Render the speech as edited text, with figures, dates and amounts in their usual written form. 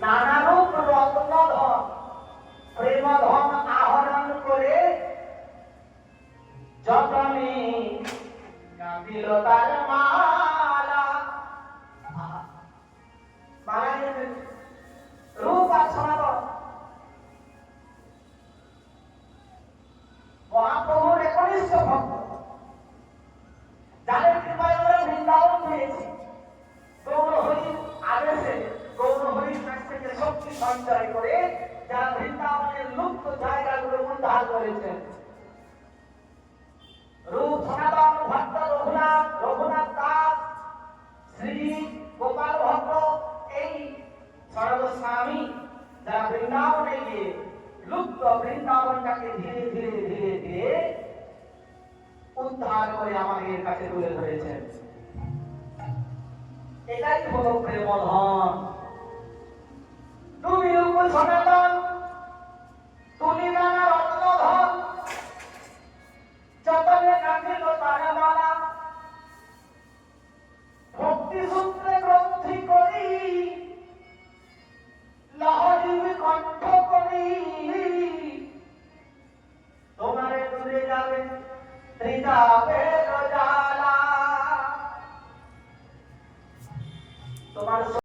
নানারূপ রত্নধন প্রেমধন আহরণ করে যতনে গাঁথিল তার মালা। রূপ আর সনাতন মহাপ্রভুর একনিষ্ঠ ভক্ত, যাদের কৃপায় আমরা বৃন্দাবন পেয়েছি। গৌরহরির আদেশে গৌরহরির কাছ থেকে শক্তি সঞ্চয় করে যারা বৃন্দাবনের লুপ্ত জায়গাগুলো উদ্ধার করেছেন। রূপ সনাতন ভট্ট, রঘুনাথ দাস, শ্রী গোপাল ভট্ট, এই সর্বস্বামী যারা বৃন্দাবনে গিয়ে লুপ্ত বৃন্দাবনটাকে ধীরে ধীরে ধীরে ধীরে উদ্ধার করে আমাদের কাছে তুলে ধরেছেন। এটাই হলো প্রেমধন। তুমি রূপ সনাতন, তুমি নানা রত্নধন, যতনে গাঁথিল তার মালা। ভক্তি সূত্রে গ্রন্থি করি, লহরী কণ্ঠ করি, তোমারে দূরে যাবে ত্রিজাবে